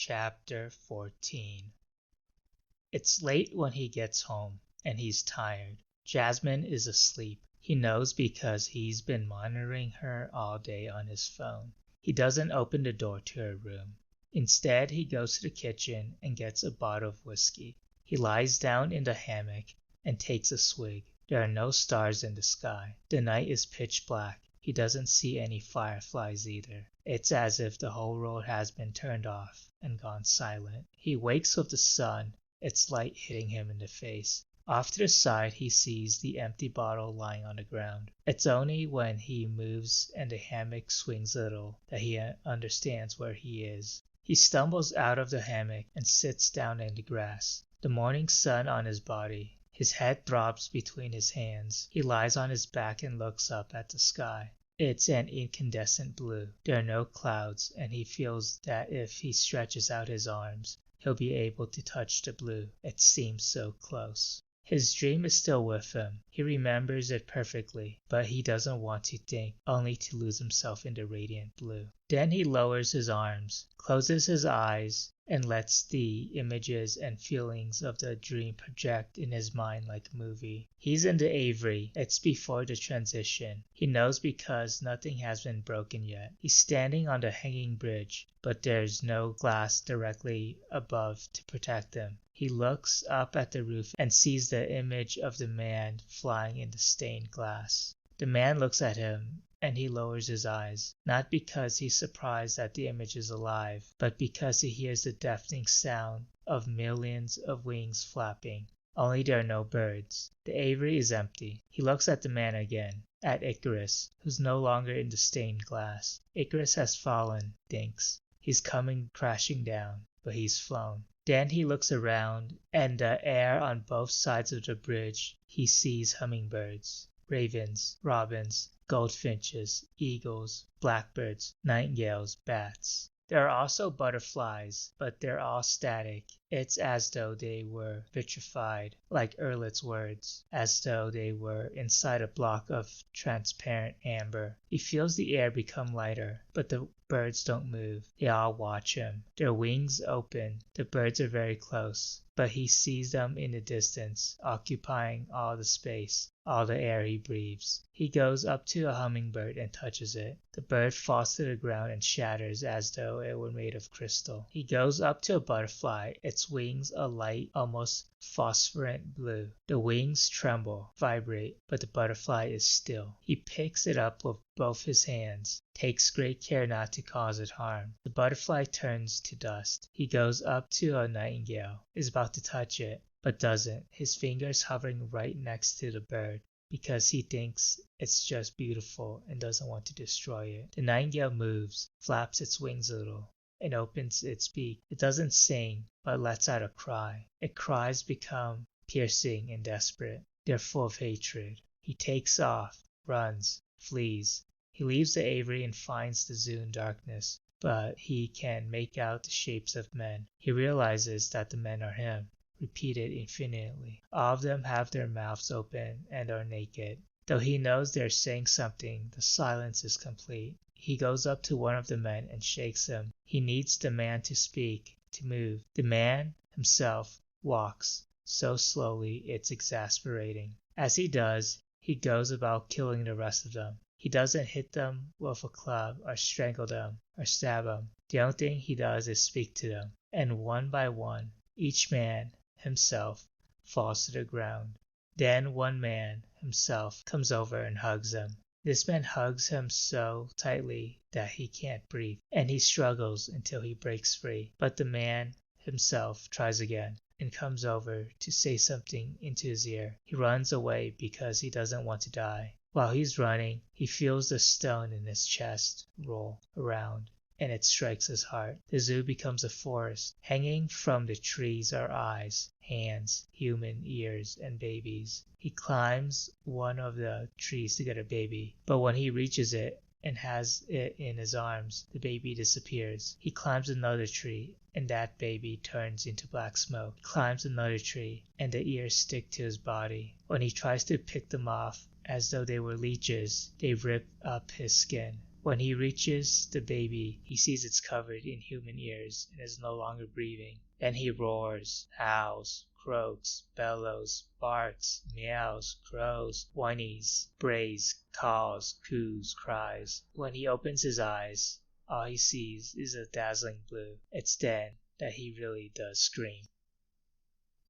Chapter 14. It's late when he gets home, and he's tired. Jasmine is asleep. He knows because he's been monitoring her all day on his phone. He doesn't open the door to her room. Instead, he goes to the kitchen and gets a bottle of whiskey. He lies down in the hammock and takes a swig. There are no stars in the sky. The night is pitch black. He doesn't see any fireflies either. It's as if the whole world has been turned off and gone silent. He wakes with the sun, its light hitting him in the face. Off to the side he sees the empty bottle lying on the ground. It's only when he moves and the hammock swings a little that he understands where he is. He stumbles out of the hammock and sits down in the grass. The morning sun on his body. His head throbs between his hands. He lies on his back and looks up at the sky. It's an incandescent blue. There are no clouds, and he feels that if he stretches out his arms, he'll be able to touch the blue. It seems so close. His dream is still with him. He remembers it perfectly, but he doesn't want to think, only to lose himself in the radiant blue. Then he lowers his arms, closes his eyes, and lets the images and feelings of the dream project in his mind like a movie. He's in the Avery. It's before the transition. He knows because nothing has been broken yet. He's standing on the hanging bridge, but there's no glass directly above to protect him. He looks up at the roof and sees the image of the man flying in the stained glass. The man looks at him and he lowers his eyes, not because he's surprised that the image is alive, but because he hears the deafening sound of millions of wings flapping. Only there are no birds. The Avery is empty. He looks at the man again, at Icarus, who's no longer in the stained glass. Icarus has fallen, thinks. He's coming crashing down, but he's flown. Then he looks around, and the air on both sides of the bridge, he sees hummingbirds, ravens, robins, goldfinches, eagles, blackbirds, nightingales, bats. There are also butterflies, but they're all static. It's as though they were vitrified, like Earlet's words, as though they were inside a block of transparent amber. He feels the air become lighter, but the birds don't move. They all watch him. Their wings open. The birds are very close, but he sees them in the distance, occupying all the space, all the air he breathes. He goes up to a hummingbird and touches it. The bird falls to the ground and shatters as though it were made of crystal. He goes up to a butterfly, its wings a light, almost phosphorescent blue. The wings tremble, vibrate, but the butterfly is still. He picks it up with both his hands, takes great care not to cause it harm. The butterfly turns to dust. He goes up to a nightingale, is about to touch it, but doesn't, his fingers hovering right next to the bird, because he thinks it's just beautiful and doesn't want to destroy it. The nightingale moves, flaps its wings a little, and opens its beak. It doesn't sing, but lets out a cry. Its cries become piercing and desperate. They're full of hatred. He takes off, runs, flees. He leaves the Avery and finds the zoo in darkness, but he can make out the shapes of men. He realizes that the men are him, repeated infinitely. All of them have their mouths open and are naked. Though he knows they're saying something, the silence is complete. He goes up to one of the men and shakes him. He needs the man to speak, to move. The man himself walks, so slowly it's exasperating. As he does, he goes about killing the rest of them. He doesn't hit them with a club or strangle them or stab them. The only thing he does is speak to them. And one by one, each man himself falls to the ground. Then one man himself comes over and hugs him. This man hugs him so tightly that he can't breathe, and he struggles until he breaks free. But the man himself tries again and comes over to say something into his ear. He runs away because he doesn't want to die. While he's running, he feels the stone in his chest roll around, and it strikes his heart. The zoo becomes a forest. Hanging from the trees are eyes, hands, human ears, and babies. He climbs one of the trees to get a baby, but when he reaches it and has it in his arms, the baby disappears. He climbs another tree, and that baby turns into black smoke. He climbs another tree, and the ears stick to his body. When he tries to pick them off, as though they were leeches, they rip up his skin. When he reaches the baby, he sees it's covered in human ears and is no longer breathing. Then he roars, howls, croaks, bellows, barks, meows, crows, whinnies, brays, calls, coos, cries. When he opens his eyes, all he sees is a dazzling blue. It's then that he really does scream.